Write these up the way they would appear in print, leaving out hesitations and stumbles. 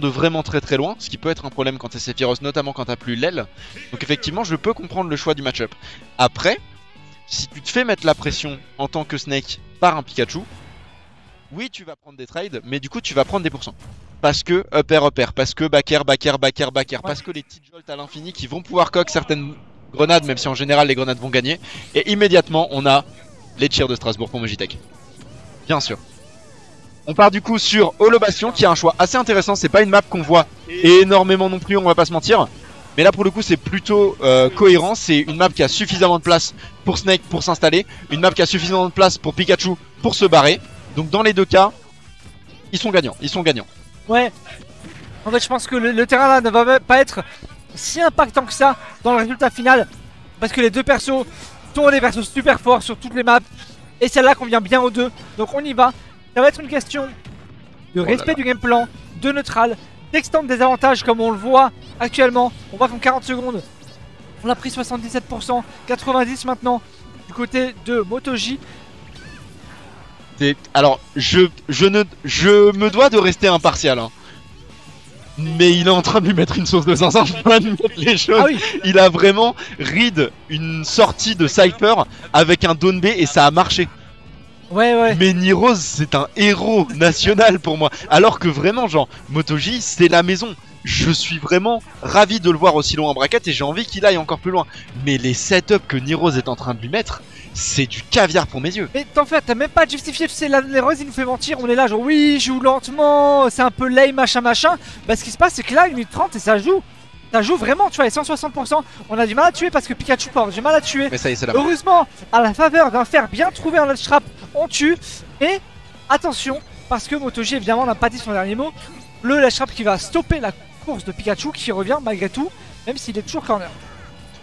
de vraiment très très loin, ce qui peut être un problème quand t'es Sephiroth, notamment quand t'as plus l'aile. Donc effectivement, je peux comprendre le choix du match-up. Après, si tu te fais mettre la pression en tant que Snake par un Pikachu, oui, tu vas prendre des trades, mais du coup, tu vas prendre des pourcents. Parce que up air, parce que back air, parce que les petites jolts à l'infini qui vont pouvoir coque certaines grenades, même si en général les grenades vont gagner. Et immédiatement, on a les cheers de Strasbourg pour Mogitech. Bien sûr. On part du coup sur Holobastion qui a un choix assez intéressant, c'est pas une map qu'on voit énormément non plus, on va pas se mentir. Mais là pour le coup c'est plutôt cohérent, c'est une map qui a suffisamment de place pour Snake pour s'installer, une map qui a suffisamment de place pour Pikachu pour se barrer. Donc dans les deux cas, ils sont gagnants, Ouais, en fait je pense que le terrain là ne va pas être si impactant que ça dans le résultat final. Parce que les deux persos sont des persos super forts sur toutes les maps. Et celle-là convient bien aux deux, donc on y va. Ça va être une question de respect du game plan, de neutral, d'extendre des avantages comme on le voit actuellement. On voit qu'en 40 secondes, on a pris 77%, 90% maintenant du côté de MotoG. Alors je me dois de rester impartial hein. Mais il est en train de lui mettre une sauce de 500 points de mettre les choses. Ah oui. Il a vraiment read une sortie de Cypher avec un down B et ça a marché. Ouais. Mais Niroz c'est un héros national pour moi. Alors que vraiment genre MotoG c'est la maison. Je suis vraiment ravi de le voir aussi loin en bracket et j'ai envie qu'il aille encore plus loin. Mais les setups que Niroz est en train de lui mettre, c'est du caviar pour mes yeux. Mais t'en fais, t'as même pas justifié, tu sais, les Roses il nous fait mentir, on est là genre oui, joue lentement, c'est un peu lame machin. Bah ce qui se passe c'est que là, 1 minute 30 et ça joue. Ça joue vraiment, tu vois, et 160%, on a du mal à tuer parce que Pikachu porte, j'ai mal à tuer. Mais ça y est, c'est là. Heureusement, à la faveur d'un fer bien trouvé en ledge trap, on tue. Et attention, parce que MotoG évidemment n'a pas dit son dernier mot, le ledge trap qui va stopper la course de Pikachu qui revient malgré tout, même s'il est toujours corner.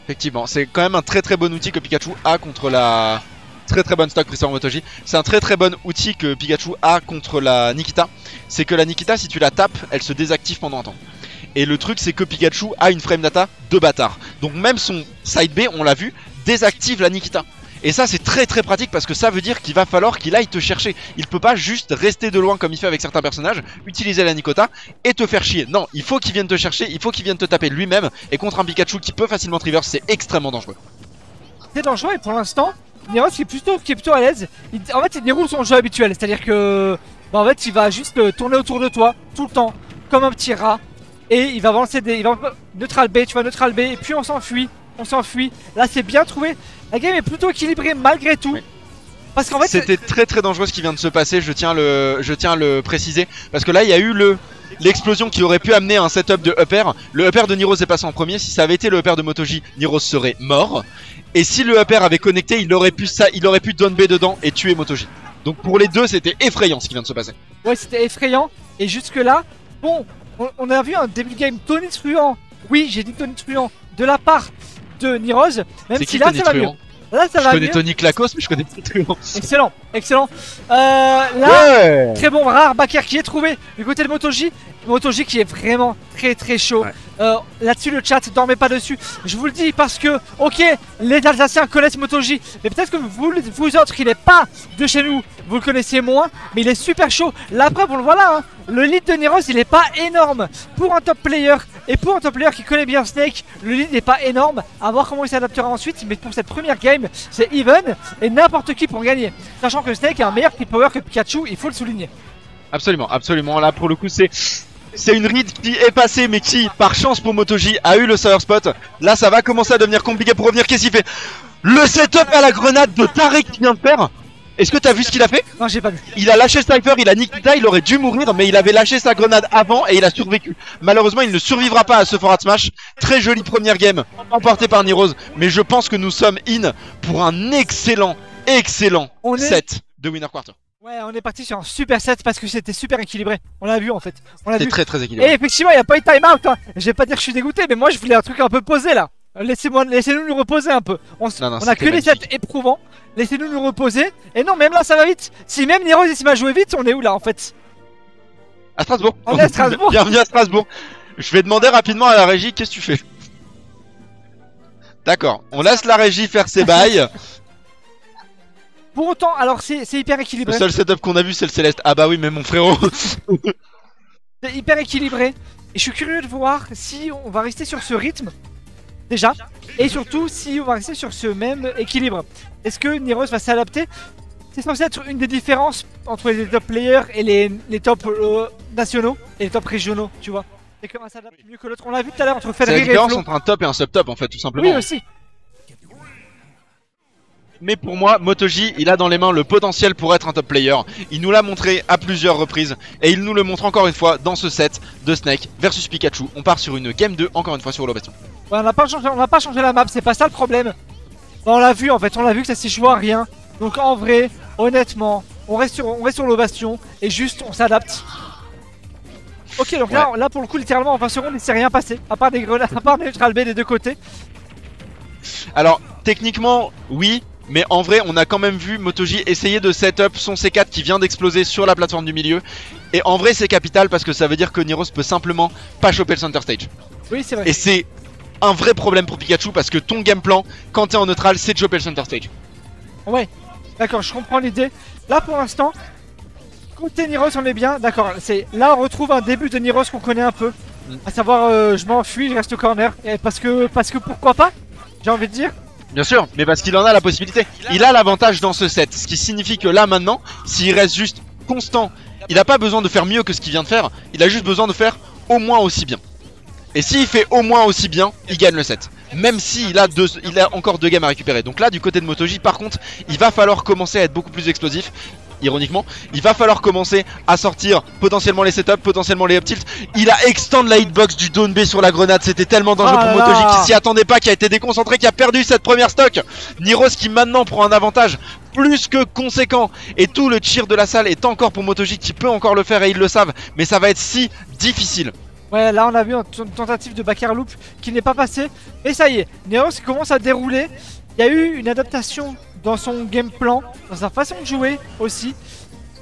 Effectivement, c'est quand même un très très bon outil que Pikachu a contre la très bonne stock Prisor MotoG. C'est un très bon outil que Pikachu a contre la Nikita. C'est que la Nikita, si tu la tapes, elle se désactive pendant un temps. Et le truc c'est que Pikachu a une frame data de bâtard. Donc même son side B, on l'a vu, désactive la Nikita. Et ça c'est très pratique parce que ça veut dire qu'il va falloir qu'il aille te chercher. Il peut pas juste rester de loin comme il fait avec certains personnages, utiliser la Nikota et te faire chier. Non, il faut qu'il vienne te chercher, il faut qu'il vienne te taper lui-même. Et contre un Pikachu qui peut facilement reverse, c'est extrêmement dangereux. C'est dangereux et pour l'instant, Niroz qui est plutôt à l'aise. En fait il déroule son jeu habituel, c'est-à-dire que bah, en fait il va juste tourner autour de toi tout le temps, comme un petit rat. Et il va avancer il va neutral B, tu vois, neutral B, et puis on s'enfuit. Là c'est bien trouvé. La game est plutôt équilibrée malgré tout. Oui. Parce qu'en fait c'était très dangereux ce qui vient de se passer, je tiens à le préciser. Parce que là il y a eu l'explosion qui aurait pu amener un setup de up air. Le up air de Niroz est passé en premier. Si ça avait été le up air de MotoG, Niroz serait mort. Et si le up air avait connecté, il aurait pu down B dedans et tuer MotoG. Donc pour les deux c'était effrayant ce qui vient de se passer. Ouais c'était effrayant. Et jusque là, bon, on a vu un début de game tonitruant. Oui j'ai dit tonitruant de la part de Niroz, même si là ça va mieux. Là ça va mieux. Je connais Tony Klakos mais je connais pas Truant. Excellent. Là, ouais. Très bon, rare backer qui est trouvé du côté de MotoG. MotoG qui est vraiment très chaud. Ouais. Là-dessus le chat, dormez pas dessus. Je vous le dis parce que, ok, les Alsaciens connaissent MotoG, mais peut-être que vous autres qui n'est pas de chez nous, vous le connaissez moins, mais il est super chaud. La preuve, on le voit là, hein. Le lead de Niroz il est pas énorme pour un top player. Et pour un top player qui connaît bien Snake, le lead n'est pas énorme. À voir comment il s'adaptera ensuite, mais pour cette première game, c'est even et n'importe qui pour gagner. Sachant que Snake a un meilleur kill power que Pikachu, il faut le souligner. Absolument. Là pour le coup c'est une read qui est passée mais qui par chance pour MotoG a eu le sour spot. Là ça va commencer à devenir compliqué pour revenir. Qu'est-ce qu'il fait? Le setup à la grenade de Tarek qui vient de faire. Est-ce que t'as vu ce qu'il a fait? Non j'ai pas vu. Il a lâché Cypher, il a Nikita, il aurait dû mourir mais il avait lâché sa grenade avant et il a survécu. Malheureusement il ne survivra pas à ce forward smash. Très jolie première game emportée par Niroz. Mais je pense que nous sommes in pour un excellent set de winner quarter. Ouais, on est parti sur un super set parce que c'était super équilibré. On l'a vu en fait. C'était très équilibré. Et effectivement, il n'y a pas eu de time out. Hein. Je vais pas dire que je suis dégoûté, mais moi je voulais un truc un peu posé là. Laissez-nous nous reposer un peu. On a que des sets éprouvants. Laissez-nous nous reposer. Et non, même là ça va vite. Si même Niroz ici m'a joué vite, on est où là en fait? À Strasbourg. On est à Strasbourg. Bienvenue à Strasbourg. Je vais demander rapidement à la régie, qu'est-ce que tu fais? D'accord, on laisse la régie faire ses bails. Pour autant, alors c'est hyper équilibré. Le seul setup qu'on a vu c'est le Céleste. Ah bah oui mais mon frérot. C'est hyper équilibré. Et je suis curieux de voir si on va rester sur ce rythme, déjà. Et surtout, si on va rester sur ce même équilibre. Est-ce que Nyros va s'adapter? C'est censé être une des différences entre les top players et les top nationaux et les top régionaux, tu vois. C'est qu'un s'adapte mieux que l'autre. On l'a vu tout à l'heure entre C'est Fenrir la et différence Flo. entre un top et un sub-top en fait, tout simplement. Oui, aussi. Mais pour moi, MotoG, il a dans les mains le potentiel pour être un top player. Il nous l'a montré à plusieurs reprises. Et il nous le montre encore une fois dans ce set de Snake versus Pikachu. On part sur une game 2, encore une fois sur Holobastion. Ouais, on n'a pas changé la map, c'est pas ça le problème. On l'a vu en fait, on l'a vu que ça s'est joué à rien. Donc en vrai, honnêtement, on reste sur le bastion et juste on s'adapte. Ok, donc là pour le coup, littéralement en 20 secondes, il s'est rien passé. À part des grenades, à part des neutral B des deux côtés. Alors, techniquement, oui. Mais en vrai, on a quand même vu MotoG essayer de setup son C4 qui vient d'exploser sur la plateforme du milieu. Et en vrai, c'est capital parce que ça veut dire que Nyros peut simplement pas choper le center stage. Oui, c'est vrai. Et c'est un vrai problème pour Pikachu parce que ton game plan, quand t'es en neutral, c'est de choper le center stage. Ouais, d'accord, je comprends l'idée. Là pour l'instant, côté Nyros, on est bien. D'accord, là on retrouve un début de Nyros qu'on connaît un peu. À savoir, je m'enfuis, je reste au corner. Et parce que pourquoi pas, j'ai envie de dire. Bien sûr, mais parce qu'il en a la possibilité. Il a l'avantage dans ce set, ce qui signifie que là maintenant, s'il reste juste constant, il n'a pas besoin de faire mieux que ce qu'il vient de faire, il a juste besoin de faire au moins aussi bien. Et s'il fait au moins aussi bien, il gagne le set. Même s'il a, encore 2 games à récupérer. Donc là, du côté de MotoG, par contre, il va falloir commencer à être beaucoup plus explosif. Ironiquement, il va falloir commencer à sortir potentiellement les setups, potentiellement les up tilts. Il a extend la hitbox du down B sur la grenade, c'était tellement dangereux pour MotoG qui s'y attendait pas, qui a été déconcentré, qui a perdu cette première stock. Nyros qui maintenant prend un avantage plus que conséquent. Et tout le cheer de la salle est encore pour MotoG qui peut encore le faire et ils le savent. Mais ça va être si difficile. Ouais, là on a vu une tentative de backer loop qui n'est pas passée. Et ça y est, Nyros commence à dérouler. Il y a eu une adaptation dans son game plan, dans sa façon de jouer aussi.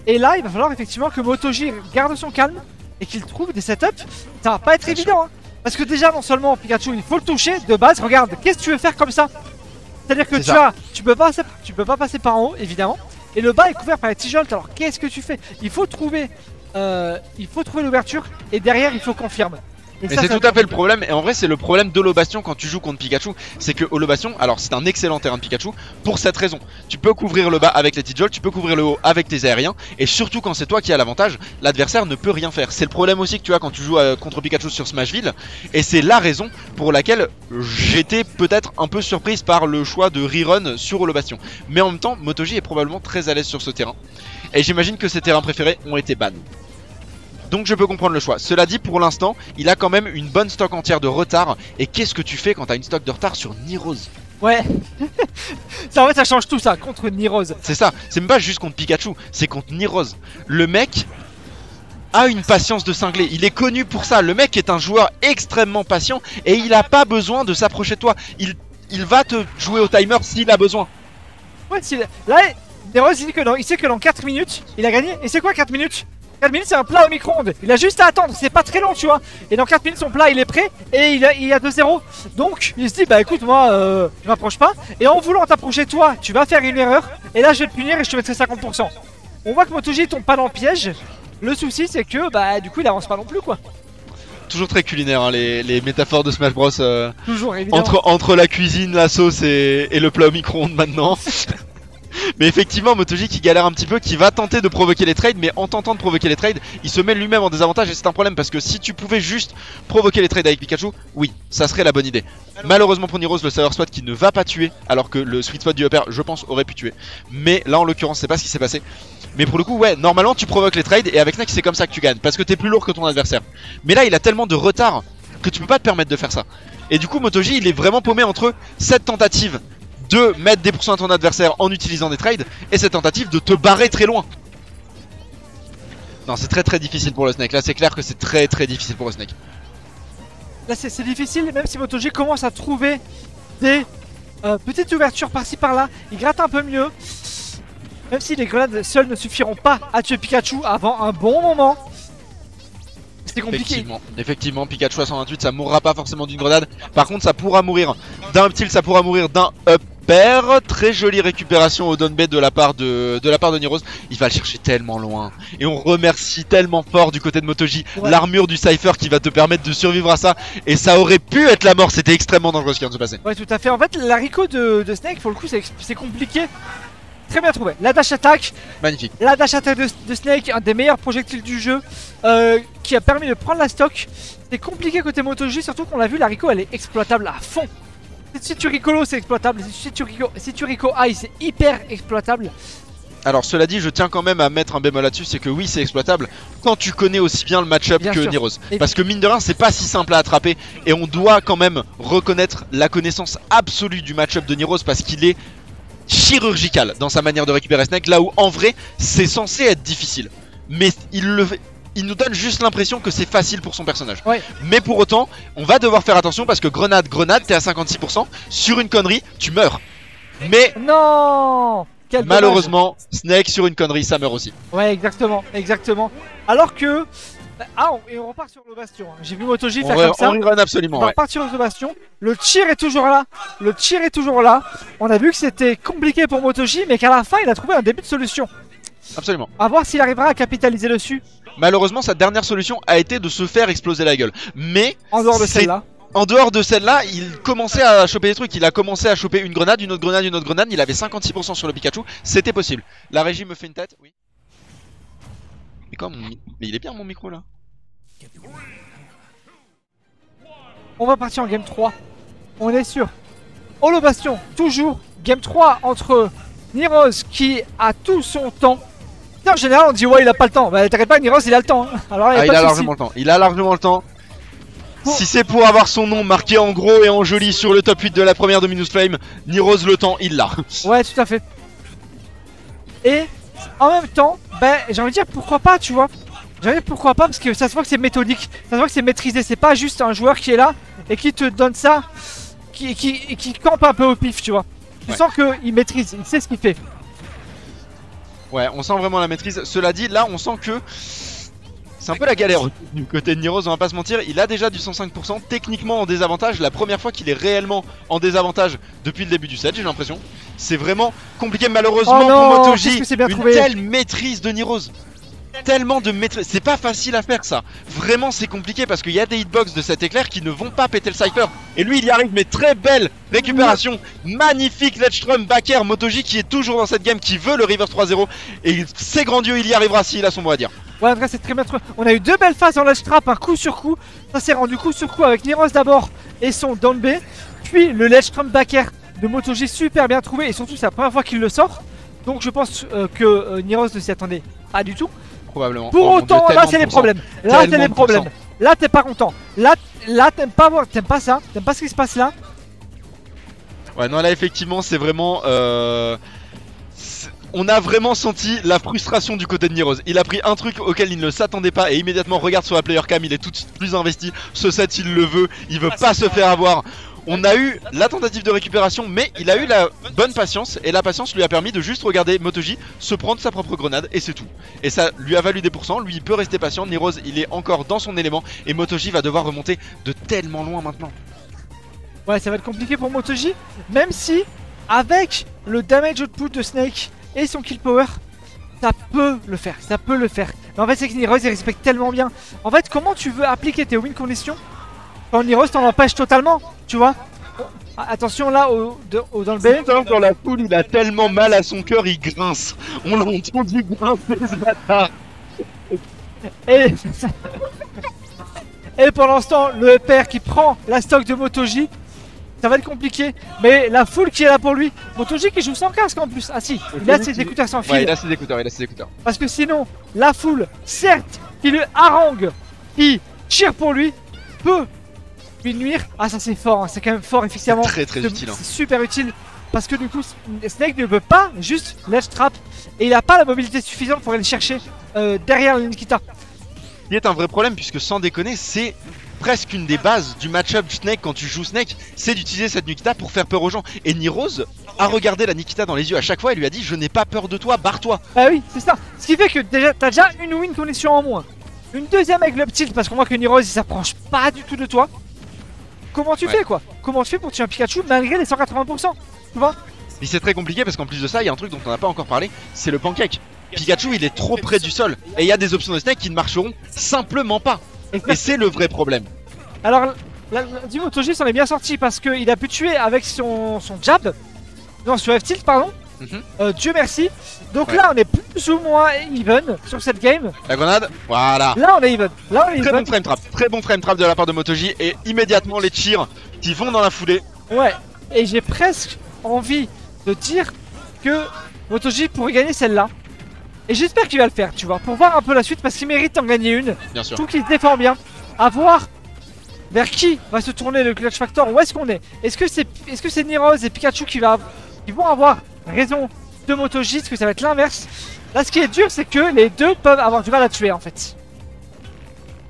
Et là, il va falloir effectivement que MotoG garde son calme et qu'il trouve des setups. Ça va pas être évident, hein. Parce que déjà, non seulement Pikachu, il faut le toucher de base. Regarde, qu'est-ce que tu veux faire comme ça? C'est-à-dire que tu peux pas passer par en haut, évidemment. Et le bas est couvert par les T-Jolt. Alors qu'est-ce que tu fais? Il faut trouver l'ouverture et derrière, il faut confirmer. Mais c'est tout à fait le problème, et en vrai c'est le problème d'Holobastion quand tu joues contre Pikachu. C'est que Holobastion, alors c'est un excellent terrain de Pikachu pour cette raison. Tu peux couvrir le bas avec les T-Jolt, tu peux couvrir le haut avec tes aériens. Et surtout quand c'est toi qui as l'avantage, l'adversaire ne peut rien faire. C'est le problème aussi que tu as quand tu joues contre Pikachu sur Smashville. Et c'est la raison pour laquelle j'étais peut-être un peu surprise par le choix de rerun sur Holobastion. Mais en même temps, MotoG est probablement très à l'aise sur ce terrain. Et j'imagine que ses terrains préférés ont été ban. Donc je peux comprendre le choix. Cela dit, pour l'instant, il a quand même une bonne stock entière de retard. Et qu'est-ce que tu fais quand t'as une stock de retard sur Nyros? Ouais. Ça, en fait, ça change tout ça contre Nyros. C'est ça, c'est même pas juste contre Pikachu, c'est contre Nyros. Le mec a une patience de cinglé, il est connu pour ça. Le mec est un joueur extrêmement patient et il a pas besoin de s'approcher de toi. Il va te jouer au timer s'il a besoin. Ouais, là, Nyros il sait que dans 4 minutes, il a gagné. Et c'est quoi 4 minutes? 4 minutes c'est un plat au micro-ondes, il a juste à attendre, c'est pas très long tu vois. Et dans 4 minutes son plat il est prêt et il a 2-0. Donc il se dit bah écoute moi je m'approche pas. Et en voulant t'approcher toi tu vas faire une erreur. Et là je vais te punir et je te mettrai 50%. On voit que MotoG tombe pas dans le piège. Le souci c'est que bah du coup il avance pas non plus quoi. Toujours très culinaire hein, les métaphores de Smash Bros. Toujours évidemment. Entre la cuisine, la sauce et le plat au micro-ondes maintenant. Mais effectivement MotoG qui galère un petit peu, qui va tenter de provoquer les trades. Mais en tentant de provoquer les trades, il se met lui-même en désavantage. Et c'est un problème parce que si tu pouvais juste provoquer les trades avec Pikachu, oui, ça serait la bonne idée. Malheureusement pour Nyros, le Sour Spot qui ne va pas tuer, alors que le Sweet Spot du upper je pense aurait pu tuer. Mais là en l'occurrence c'est pas ce qui s'est passé. Mais pour le coup ouais, normalement tu provoques les trades. Et avec Snake c'est comme ça que tu gagnes, parce que t'es plus lourd que ton adversaire. Mais là il a tellement de retard que tu peux pas te permettre de faire ça. Et du coup MotoG il est vraiment paumé entre cette tentative de mettre des pourcents à ton adversaire en utilisant des trades et cette tentative de te barrer très loin. Non c'est très difficile pour le Snake. Là c'est clair que c'est très difficile pour le Snake. Là c'est difficile même si MotoG commence à trouver des petites ouvertures par-ci par-là. Il gratte un peu mieux. Même si les grenades seules ne suffiront pas à tuer Pikachu avant un bon moment. C'est compliqué. Effectivement, Pikachu à 128 ça mourra pas forcément d'une grenade. Par contre ça pourra mourir d'un up tilt, ça pourra mourir d'un up perd. Très jolie récupération au down B de la part de Niroz. Il va le chercher tellement loin. Et on remercie tellement fort du côté de MotoG l'armure du Cypher qui va te permettre de survivre à ça. Et ça aurait pu être la mort, c'était extrêmement dangereux ce qui vient de se passer. Ouais, tout à fait. En fait, la Rico de Snake, pour le coup, c'est compliqué. Très bien trouvé. La dash attack. Magnifique. La dash attack de Snake, un des meilleurs projectiles du jeu, qui a permis de prendre la stock. C'est compliqué côté MotoG, surtout qu'on l'a vu, la Rico elle est exploitable à fond. Si tu Rico low, c'est exploitable. Si tu Rico high, c'est hyper exploitable. Alors cela dit, je tiens quand même à mettre un bémol là-dessus, c'est que oui, c'est exploitable quand tu connais aussi bien le match-up que Niroz. Parce que mine de rien, c'est pas si simple à attraper et on doit quand même reconnaître la connaissance absolue du match-up de Niroz parce qu'il est chirurgical dans sa manière de récupérer Snake, là où en vrai c'est censé être difficile. Mais il nous donne juste l'impression que c'est facile pour son personnage. Mais pour autant, on va devoir faire attention parce que grenade, t'es à 56%, sur une connerie, tu meurs. Mais non, malheureusement, Snake sur une connerie, ça meurt aussi. Ouais, exactement, exactement. Alors que... Ah, et on repart sur le bastion. J'ai vu MotoG faire comme ça. On rerun absolument. On repart sur le bastion. Le tir est toujours là. Le tir est toujours là. On a vu que c'était compliqué pour MotoG, mais qu'à la fin, il a trouvé un début de solution. Absolument. À voir s'il arrivera à capitaliser dessus. Malheureusement, sa dernière solution a été de se faire exploser la gueule. Mais en dehors de celle-là. En dehors de celle-là, il commençait à choper des trucs. Il a commencé à choper une grenade, une autre grenade, une autre grenade. Il avait 56% sur le Pikachu. C'était possible. La régie me fait une tête. Oui. Mais quoi, mais il est bien mon micro là. On va partir en game 3. On est sûr. Holo Bastion, toujours. Game 3 entre Niroz qui a tout son temps. En général, on dit ouais, il a pas le temps. Bah, t'inquiète pas, Niroz il a le temps. Hein. Alors, là, il a largement le temps. Il a largement le temps. Si c'est pour avoir son nom marqué en gros et en joli sur le top 8 de la première Dominus Flame, Niroz le temps, il l'a. Ouais, tout à fait. Et en même temps, ben, j'ai envie de dire pourquoi pas, tu vois. J'ai envie de dire pourquoi pas, parce que ça se voit que c'est méthodique, ça se voit que c'est maîtrisé. C'est pas juste un joueur qui est là et qui te donne ça, qui campe un peu au pif, tu vois. Tu sens qu'il maîtrise, il sait ce qu'il fait. Ouais, on sent vraiment la maîtrise. Cela dit, là, on sent que c'est un peu la galère du côté de Niroz, on va pas se mentir. Il a déjà du 105%, techniquement en désavantage. La première fois qu'il est réellement en désavantage depuis le début du set, j'ai l'impression. C'est vraiment compliqué, malheureusement pour MotoG. Une telle maîtrise de Niroz. Tellement de maîtrise, c'est pas facile à faire ça. Vraiment c'est compliqué parce qu'il y a des hitbox de cet éclair qui ne vont pas péter le Cypher. Et lui il y arrive, mais très belle récupération. Magnifique Ledstrom backer MotoG qui est toujours dans cette game, qui veut le reverse 3-0. Et c'est grandiose, il y arrivera s'il a son mot à dire. Ouais, en vrai c'est très bien trouvé. On a eu deux belles phases en ledge trap, un coup sur coup. Ça s'est rendu coup sur coup avec Niroz d'abord et son down B. Puis le Ledstrom backer de MotoG super bien trouvé. Et surtout c'est la première fois qu'il le sort. Donc je pense que Niroz ne s'y attendait pas du tout. Probablement. Pour autant, là c'est les problèmes. Là c'est les problèmes. Là t'es pas content. Là t'aimes pas ça. T'aimes pas ce qui se passe là. Ouais, non, là effectivement c'est vraiment on a vraiment senti la frustration du côté de Niroz. Il a pris un truc auquel il ne s'attendait pas et immédiatement regarde sur la player cam, il est tout de suite plus investi. Ce set il le veut, il veut pas se faire avoir. On a eu la tentative de récupération, mais il a eu la bonne patience. Et la patience lui a permis de juste regarder MotoG se prendre sa propre grenade et c'est tout. Et ça lui a valu des pourcents, lui il peut rester patient. Niroz il est encore dans son élément et MotoG va devoir remonter de tellement loin maintenant. Ouais, ça va être compliqué pour MotoG. Même si avec le damage output de Snake et son kill power, ça peut le faire, ça peut le faire. Mais en fait c'est que Niroz il respecte tellement bien. En fait comment tu veux appliquer tes win conditions quand Niroz t'en empêche totalement, tu vois. Attention là dans le B. Dans la foule il a tellement mal à son cœur, il grince. On l'a entendu grincer ce bâtard. Et pendant ce temps le père qui prend la stock de MotoG. Ça va être compliqué, mais la foule qui est là pour lui. MotoG qui joue sans casque en plus. Ah si, il a ses écouteurs sans fil. Ouais, il a ses écouteurs, Parce que sinon, la foule, certes, qui le harangue, qui cheer pour lui, peut lui nuire. Ah ça c'est fort, hein. C'est quand même fort effectivement. Très utile. C'est super utile. Parce que du coup, Snake ne veut pas juste ledge trap. Et il n'a pas la mobilité suffisante pour aller le chercher derrière le Nikita. Il est un vrai problème puisque sans déconner, c'est presque une des bases du match-up Snake quand tu joues Snake, c'est d'utiliser cette Nikita pour faire peur aux gens. Et Niroz a regardé la Nikita dans les yeux à chaque fois et lui a dit je n'ai pas peur de toi, barre-toi. Ah oui, c'est ça. Ce qui fait que déjà, t'as déjà une win condition en moins. Une deuxième avec le tilt parce qu'on voit que Niroz il s'approche pas du tout de toi. Comment tu fais quoi? Comment tu fais pour tuer un Pikachu malgré les 180%? Tu vois? Mais c'est très compliqué parce qu'en plus de ça, il y a un truc dont on n'a pas encore parlé, c'est le pancake. Pikachu il est trop près du sol et il y a des options de Snake qui ne marcheront simplement pas. Et c'est le vrai problème. Alors, du MotoG s'en est bien sorti parce qu'il a pu tuer avec son jab. Non, sur F-Tilt, pardon. Dieu merci. Donc là, on est plus ou moins even sur cette game. La grenade, voilà. Là, on est even. Très bon frame trap. Très bon frame trap de la part de MotoG et immédiatement les tirs qui vont dans la foulée. Ouais, et j'ai presque envie de dire que MotoG pourrait gagner celle-là. Et j'espère qu'il va le faire, tu vois, pour voir un peu la suite parce qu'il mérite d'en gagner une. Bien sûr. Je trouve qu'il se défend bien. À voir vers qui va se tourner le Clutch Factor. Où est-ce qu'on est? Est-ce que c'est Niroz et Pikachu qui vont avoir raison de MotoG? Est-ce que ça va être l'inverse? Là, ce qui est dur, c'est que les deux peuvent avoir du mal à tuer en fait.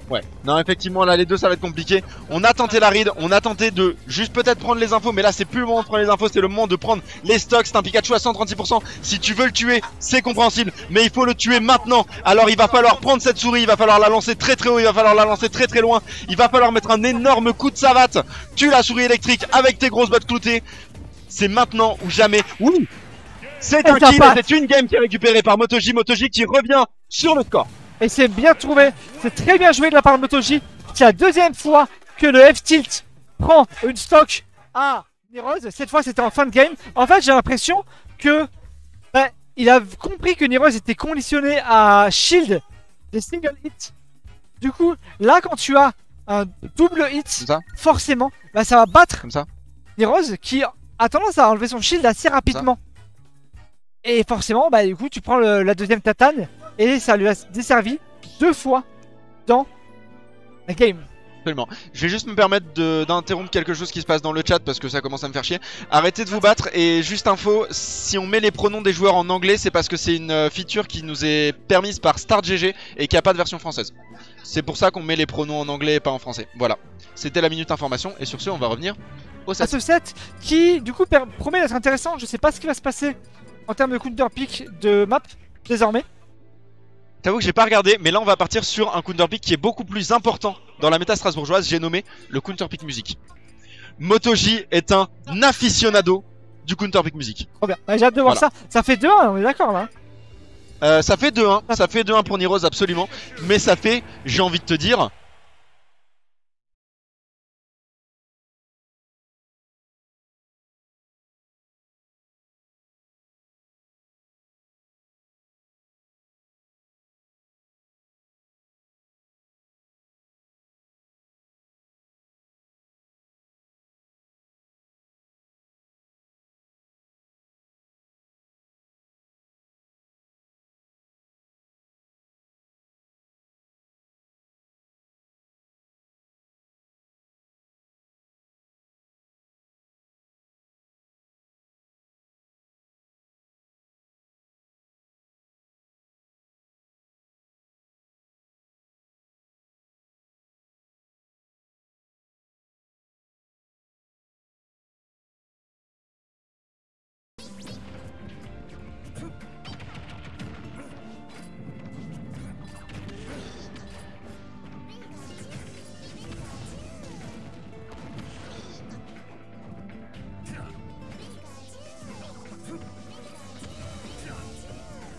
Ouais, non effectivement là les deux ça va être compliqué. On a tenté la ride, on a tenté de juste peut-être prendre les infos, mais là c'est plus le moment de prendre les infos, c'est le moment de prendre les stocks. C'est un Pikachu à 136%, si tu veux le tuer c'est compréhensible, mais il faut le tuer maintenant. Alors il va falloir prendre cette souris, il va falloir la lancer très très haut, il va falloir la lancer très très loin. Il va falloir mettre un énorme coup de savate. Tue la souris électrique avec tes grosses bottes cloutées. C'est maintenant ou jamais. Oui, c'est un kill, c'est une game qui est récupérée par MotoG qui revient sur le score. Et c'est bien trouvé, c'est très bien joué de la part de MotoG. C'est la deuxième fois que le F-Tilt prend une stock à Niroz. Cette fois c'était en fin de game. En fait j'ai l'impression que il a compris que Niroz était conditionné à shield des single hits. Du coup là quand tu as un double hit, forcément ça va battre Niroz qui a tendance à enlever son shield assez rapidement. Et forcément du coup tu prends la deuxième tatane. Et ça lui a desservi 2 fois dans la game. Absolument. Je vais juste me permettre d'interrompre quelque chose qui se passe dans le chat parce que ça commence à me faire chier. Arrêtez de vous battre et juste info, si on met les pronoms des joueurs en anglais, c'est parce que c'est une feature qui nous est permise par StartGG et qui a pas de version française. C'est pour ça qu'on met les pronoms en anglais et pas en français. Voilà. C'était la minute information et sur ce on va revenir au set. À ce set qui du coup promet d'être intéressant. Je sais pas ce qui va se passer en termes de counter pick de map désormais. T'avoue que j'ai pas regardé, mais là on va partir sur un counter pick qui est beaucoup plus important dans la méta strasbourgeoise. J'ai nommé le counter pick musique. MotoG est un aficionado du counter pick musique. Trop bien, j'ai hâte de voir ça. Ça fait 2-1, on est d'accord là. Ça fait 2-1, ça fait 2-1 pour Niroz absolument. Mais ça fait, j'ai envie de te dire...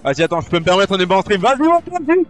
Vas-y attends, je peux me permettre, on est bon en stream. Vas-y, vas-y.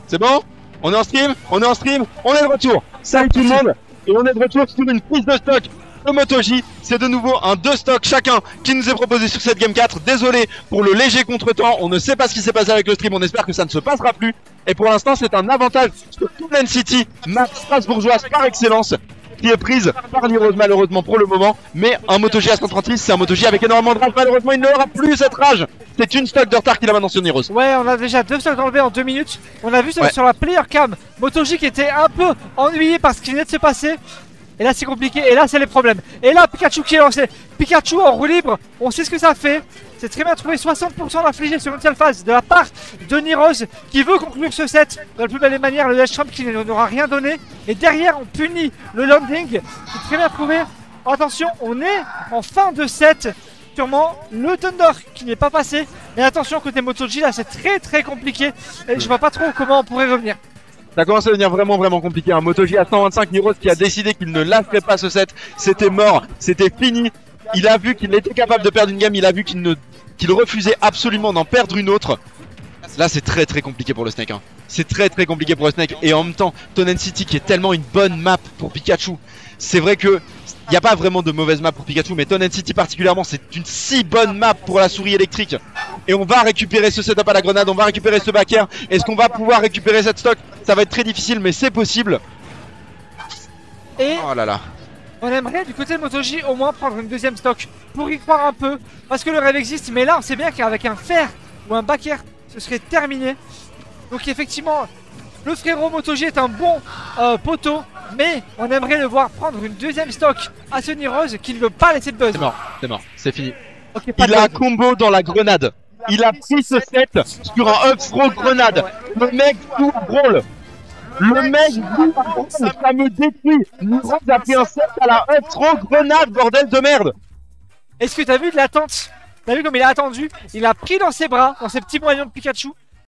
C'est bon? On est en stream, on est en stream, on est de retour. Salut tout le monde. Et on est de retour sur une prise de stock de MotoG. C'est de nouveau un 2 stocks chacun qui nous est proposé sur cette game 4. Désolé pour le léger contretemps, on ne sait pas ce qui s'est passé avec le stream, on espère que ça ne se passera plus. Et pour l'instant c'est un avantage sur Toulon City, map strasbourgeoise par excellence, qui est prise par Niroz malheureusement pour le moment. Mais un MotoG à 136, c'est un MotoG avec énormément de rage. Malheureusement il n'aura plus cette rage. C'est une stock de retard qu'il a maintenant sur Niroz. Ouais, on a déjà 2 stocks enlevés en 2 minutes. On a vu sur la player cam MotoG qui était un peu ennuyé par ce qui venait de se passer. Et là c'est compliqué, et là c'est les problèmes. Et là Pikachu qui est lancé. Pikachu en roue libre, on sait ce que ça fait. C'est très bien trouvé, 60% d'affligé sur une seule phase de la part de Niroz qui veut conclure ce set de la plus belle manière. Le Dash Trump qui n'aura rien donné. Et derrière on punit le landing. C'est très bien trouvé. Attention, on est en fin de set. Sûrement le Thunder qui n'est pas passé. Mais attention côté MotoG là c'est très compliqué. Et je vois pas trop comment on pourrait revenir. Ça commence à devenir vraiment compliqué. Un MotoG à 125, Niroz qui a décidé qu'il ne lâcherait pas ce set. C'était mort, c'était fini. Il a vu qu'il était capable de perdre une game, il a vu qu'il refusait absolument d'en perdre une autre. Là c'est très compliqué pour le Snake hein. C'est très compliqué pour le Snake. Et en même temps Tonen City qui est tellement une bonne map pour Pikachu. C'est vrai que il n'y a pas vraiment de mauvaise map pour Pikachu, mais Tonen City particulièrement c'est une si bonne map pour la souris électrique. Et on va récupérer ce setup à la grenade, on va récupérer ce back air. Est-ce qu'on va pouvoir récupérer cette stock? Ça va être très difficile mais c'est possible. Et oh là là. On aimerait du côté de MotoG au moins prendre une deuxième stock pour y croire un peu. Parce que le rêve existe, mais là on sait bien qu'avec un fer ou un back air ce serait terminé. Donc effectivement le frérot MotoG est un bon poteau, mais on aimerait le voir prendre une deuxième stock à Sony Rose qui ne veut pas laisser de buzz. C'est mort, c'est fini. Okay, il a un combo dans la grenade. Il a pris ce set sur un up throw grenade. Le mec joue à brawl. Le mec joue à brawl, ça me détruit. Rose a pris un set à la up throw grenade, bordel de merde. Est-ce que t'as vu de l'attente? T'as vu comme il a attendu? Il a pris dans ses bras, dans ses petits moyens de Pikachu.